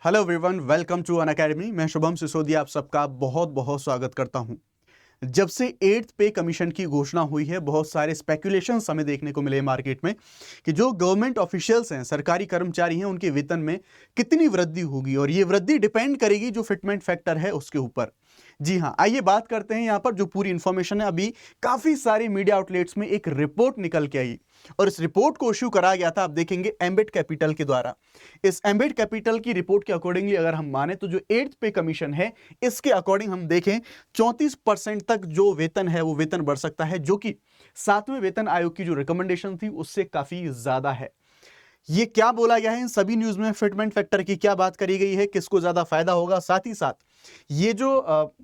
Hello everyone, welcome to Unacademy. मैं शुभम सिसोदिया आप सबका बहुत बहुत स्वागत करता हूं। जब से 8th पे कमीशन की घोषणा हुई है, बहुत सारे स्पेकुलेशंस हमें देखने को मिले मार्केट में कि जो गवर्नमेंट ऑफिशियल्स हैं, सरकारी कर्मचारी हैं, उनके वेतन में कितनी वृद्धि होगी और ये वृद्धि डिपेंड करेगी जो फिटमेंट फैक्टर है उसके ऊपर। जी हाँ, आइए बात करते हैं यहाँ पर जो पूरी इंफॉर्मेशन है। अभी काफी सारी मीडिया आउटलेट्स में एक रिपोर्ट निकल के आई और इस रिपोर्ट को इश्यू करा गया था, आप देखेंगे, एम्बिट कैपिटल के द्वारा। इस एम्बिट कैपिटल की रिपोर्ट के अकॉर्डिंगली अगर हम माने तो जो 8th पे कमीशन है, इसके अकॉर्डिंग हम देखें 34% तक जो वेतन है वो वेतन बढ़ सकता है, जो कि 7वें वेतन आयोग की जो रिकमेंडेशन थी उससे काफी ज्यादा है। ये क्या बोला गया है इन सभी न्यूज में, फिटमेंट फैक्टर की क्या बात करी गई है, किसको ज्यादा फायदा होगा, साथ ही साथ ये जो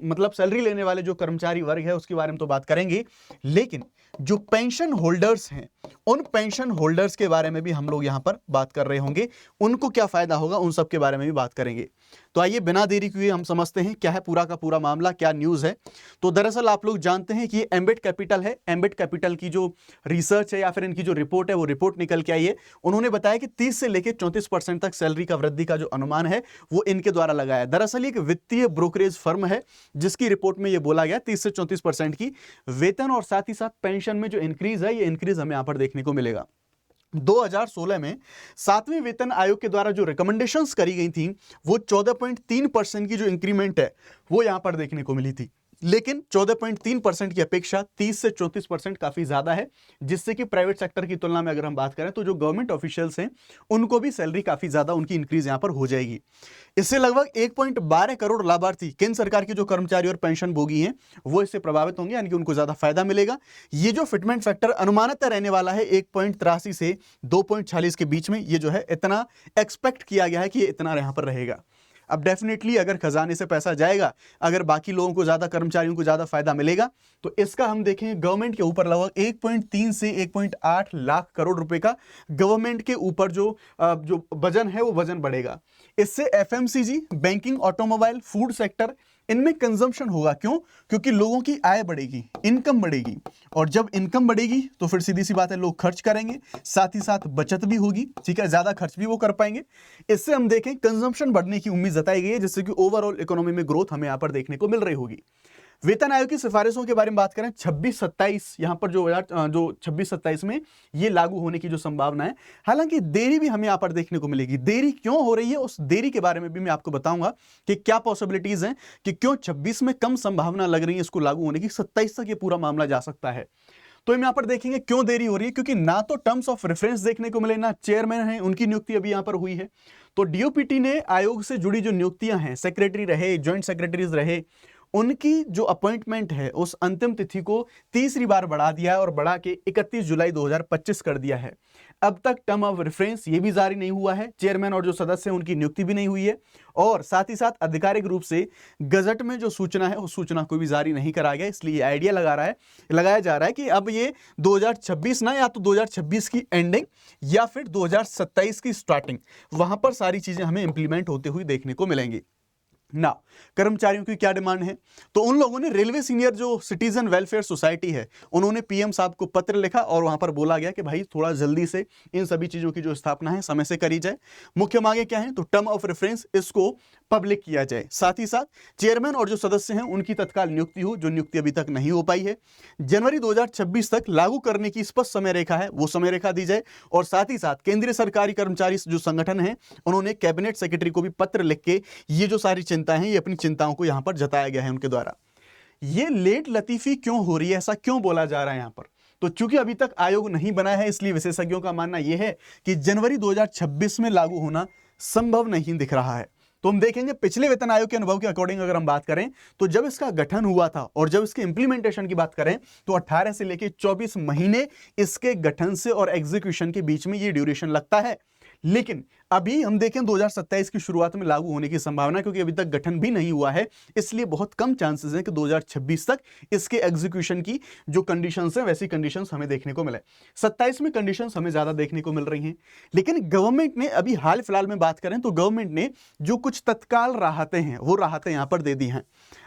मतलब सैलरी लेने वाले जो कर्मचारी वर्ग है उसके बारे में तो बात करेंगे, लेकिन जो पेंशन होल्डर्स हैं उन पेंशन होल्डर्स के बारे में भी हम लोग यहां पर बात कर रहे होंगे। उनको क्या फायदा होगा उन सब के बारे में भी बात करेंगे। तो आइए बिना देरी किए हम समझते हैं क्या है पूरा का पूरा मामला, क्या न्यूज है। तो दरअसल आप लोग जानते हैं कि ये एम्बिट कैपिटल है। एम्बिट कैपिटल की जो रिसर्च है या फिर इनकी जो रिपोर्ट है वो रिपोर्ट निकल के आई है। उन्होंने बताया कि 30 से लेकर 34% तक सैलरी का वृद्धि का जो अनुमान है वो इनके द्वारा लगाया। दरअसल एक वित्तीय ब्रोकरेज फर्म है जिसकी रिपोर्ट में ये बोला गया 30 से 34% की वेतन और साथ ही साथ पेंशन में जो इंक्रीज है, ये इंक्रीज हमें यहां पर देखने को मिलेगा। 2016 में 7वें वेतन आयोग के द्वारा जो रिकमेंडेशंस करी गई थी वो 14.3% की जो इंक्रीमेंट है वो यहां पर देखने को मिली थी, लेकिन 14.3% की अपेक्षा 30 से 34% काफी ज्यादा है, जिससे कि प्राइवेट सेक्टर की तुलना में अगर हम बात करें तो जो गवर्नमेंट ऑफिशियल्स हैं उनको भी सैलरी काफी ज्यादा उनकी इंक्रीज यहां पर हो जाएगी। इससे लगभग 1.12 करोड़ लाभार्थी केंद्र सरकार के जो कर्मचारी और पेंशन भोगी हैं वो इससे प्रभावित होंगे, यानी कि उनको ज्यादा फायदा मिलेगा। ये जो फिटमेंट फैक्टर अनुमानतः रहने वाला है 1.83 से 2.46 के बीच में, ये जो है इतना एक्सपेक्ट किया गया है कि ये इतना यहां पर रहेगा। अब डेफिनेटली अगर खजाने से पैसा जाएगा, अगर बाकी लोगों को ज्यादा, कर्मचारियों को ज्यादा फायदा मिलेगा, तो इसका हम देखें गवर्नमेंट के ऊपर लगभग 1.3 से 1.8 लाख करोड़ रुपए का गवर्नमेंट के ऊपर जो वजन है वो वजन बढ़ेगा। इससे FMCG, banking, automobile, food sector, इनमें कंजम्पशन होगा। क्यों? क्योंकि लोगों की आय बढ़ेगी, इनकम बढ़ेगी, और जब इनकम बढ़ेगी तो फिर सीधी सी बात है लोग खर्च करेंगे, साथ ही साथ बचत भी होगी, ठीक है, ज्यादा खर्च भी वो कर पाएंगे। इससे हम देखें कंजम्पशन बढ़ने की उम्मीद जताई गई है, जिससे कि ओवरऑल इकोनॉमी में ग्रोथ हमें यहां पर देखने को मिल रही होगी। वेतन आयोग की सिफारिशों के बारे में बात करें, 26-27 यहां पर जो 26-27 में ये लागू होने की जो संभावना है, हालांकि देरी भी हमें यहां पर देखने को मिलेगी। देरी क्यों हो रही है उस देरी के बारे में भी मैं आपको बताऊंगा कि क्या पॉसिबिलिटीज हैं, कि क्यों 26 में कम संभावना लग रही है इसको लागू होने की, 27 तक ये पूरा मामला जा सकता है। तो हम यहां पर देखेंगे क्यों देरी हो रही है, क्योंकि ना तो टर्म्स ऑफ रेफरेंस देखने को मिले, ना चेयरमैन है उनकी नियुक्ति अभी यहां पर हुई है। तो डीओपीटी ने आयोग से जुड़ी जो नियुक्तियां हैं, सेक्रेटरी रहे, ज्वाइंट सेक्रेटरीज रहे, उनकी जो अपॉइंटमेंट है उस अंतिम तिथि को तीसरी बार बढ़ा दिया है और बढ़ा के 31 जुलाई 2025 कर दिया है। अब तक टर्म ऑफ रेफरेंस ये भी जारी नहीं हुआ है, चेयरमैन और जो सदस्य हैं उनकी नियुक्ति भी नहीं हुई है, और साथ ही साथ आधिकारिक रूप से गजट में जो सूचना है उस सूचना को भी जारी नहीं करा गया। इसलिए आइडिया लगाया जा रहा है कि अब ये 2026 ना, या तो 2026 की एंडिंग या फिर 2027 की स्टार्टिंग, वहां पर सारी चीजें हमें इंप्लीमेंट होते हुए देखने को मिलेंगी ना। कर्मचारियों की क्या डिमांड है, तो उन लोगों ने रेलवे सीनियर जो सिटीजन वेलफेयर सोसाइटी है उन्होंने पीएम साहब को पत्र लिखा और वहां पर बोला गया कि भाई थोड़ा जल्दी से इन सभी चीजों की जो स्थापना है समय से करी जाए। मुख्य मांगे क्या है, तो टर्म ऑफ रेफरेंस इसको पब्लिक किया जाए, साथ ही साथ चेयरमैन और जो सदस्य हैं उनकी तत्काल नियुक्ति हो, जो नियुक्ति अभी तक नहीं हो पाई है। जनवरी 2026 तक लागू करने की स्पष्ट समय रेखा है, वो समय रेखा दी जाए, और साथ ही साथ केंद्रीय सरकारी कर्मचारी जो संगठन है उन्होंने कैबिनेट सेक्रेटरी को भी पत्र लिख के ये जो सारी चिंताएं हैं, ये अपनी चिंताओं को यहां पर जताया गया है उनके द्वारा। ये लेट लतीफी क्यों हो रही है, ऐसा क्यों बोला जा रहा है यहां पर, तो चूंकि अभी तक आयोग नहीं बना है, इसलिए विशेषज्ञों का मानना यह है कि जनवरी 2026 में लागू होना संभव नहीं दिख रहा है। तो हम देखेंगे पिछले वेतन आयोग के अनुभव के अकॉर्डिंग अगर हम बात करें तो जब इसका गठन हुआ था और जब इसके इंप्लीमेंटेशन की बात करें तो 18 से लेकर 24 महीने इसके गठन से और एग्जीक्यूशन के बीच में ये ड्यूरेशन लगता है। लेकिन अभी हम देखें 2027 की शुरुआत में लागू होने की संभावना, क्योंकि अभी तक गठन भी नहीं हुआ है, इसलिए बहुत कम चांसेस हैं कि 2026 तक इसके एग्जीक्यूशन की जो कंडीशंस हैं वैसी कंडीशंस हमें देखने को मिले। 27 में कंडीशंस हमें ज्यादा देखने को मिल रही हैं, लेकिन गवर्नमेंट ने अभी हाल फिलहाल में बात करें तो गवर्नमेंट ने जो कुछ तत्काल राहतें हैं वो राहतें यहां पर दे दी हैं।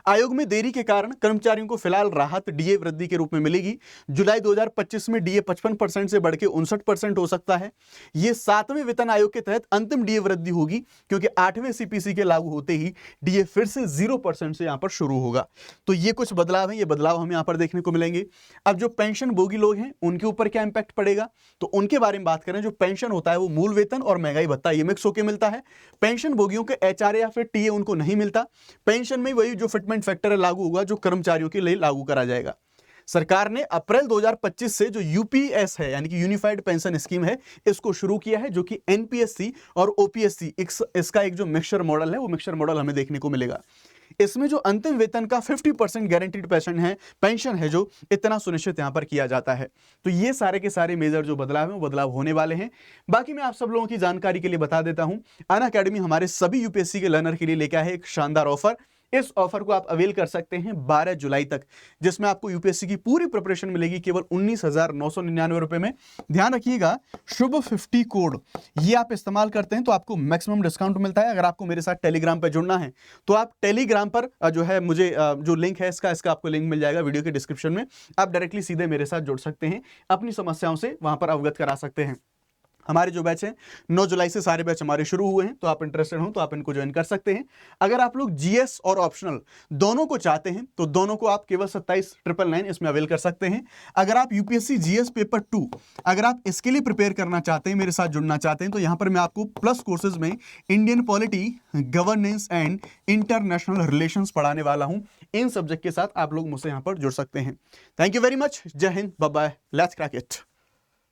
आयोग में देरी के कारण कर्मचारियों को फिलहाल राहत डीए वृद्धि के रूप में मिलेगी। जुलाई 2025 में डीए 55% से बढ़ के 59% हो सकता है। यह 7वें वेतन आयोग के तहत अंतिम डीए वृद्धि होगी, क्योंकि 8वें सीपीसी के लागू होते ही डीए फिर से 0% से यहां पर शुरू होगा। तो ये कुछ बदलाव है, ये बदलाव हमें यहां पर देखने को मिलेंगे। अब जो पेंशन भोगी लोग हैं उनके ऊपर क्या इंपैक्ट पड़ेगा, तो उनके बारे में बात करें। जो पेंशन होता है वो मूल वेतन और महंगाई भत्ता ये मिक्स होकर मिलता है। पेंशन भोगियों के एचआरए या फिर टीए उनको नहीं मिलता। पेंशन में वही जो फिटमेंट फैक्टर है लागू होगा जो कर्मचारियों के लिए लागू करा जाएगा। सरकार ने अप्रैल 2025 से जो यूपीएस है यानी कि यूनिफाइड पेंशन स्कीम है इसको शुरू किया है, जो कि एनपीएससी और ओपीएससी इसका एक जो मिक्सचर मॉडल है वो मिक्सचर मॉडल हमें देखने को मिलेगा। इसमें जो अंतिम वेतन का 50% गारंटीड पेंशन है जो इतना सुनिश्चित यहां पर किया जाता है। तो ये सारे के सारे मेजर जो बदलाव हैं वो बदलाव होने वाले हैं। बाकी मैं आप सब लोगों की जानकारी के लिए बता देता हूं, अनअकैडमी हमारे सभी यूपीएससी के लर्नर के लिए लेकर आए एक शानदार ऑफर। इस ऑफर को आप अवेल कर सकते हैं 12 जुलाई तक, जिसमें आपको यूपीएससी की पूरी प्रिपरेशन मिलेगी केवल 19,999 रुपए में। ध्यान रखिएगा, शुभ 50 कोड ये आप इस्तेमाल करते हैं तो आपको मैक्सिमम डिस्काउंट मिलता है। अगर आपको मेरे साथ टेलीग्राम पर जुड़ना है तो आप टेलीग्राम पर जो है मुझे जो लिंक है इसका आपको लिंक मिल जाएगा वीडियो के डिस्क्रिप्शन में। आप डायरेक्टली सीधे मेरे साथ जुड़ सकते हैं, अपनी समस्याओं से वहां पर अवगत करा सकते हैं। हमारे जो बैच हैं 9 जुलाई से सारे बैच हमारे शुरू हुए हैं, तो आप इंटरेस्टेड हो तो आप इनको ज्वाइन कर सकते हैं। अगर आप लोग जीएस और ऑप्शनल दोनों को चाहते हैं तो दोनों को आप केवल 27,999 इसमें अवेल कर सकते हैं। अगर आप यूपीएससी जीएस पेपर 2 अगर आप इसके लिए प्रिपेयर करना चाहते हैं, मेरे साथ जुड़ना चाहते हैं, तो यहां पर मैं आपको प्लस कोर्सेज में Indian polity, governance and international relations पढ़ाने वाला हूं। इन सब्जेक्ट के साथ आप लोग मुझसे यहां पर जुड़ सकते हैं। Thank you very much. जय हिंद, bye bye, let's crack it.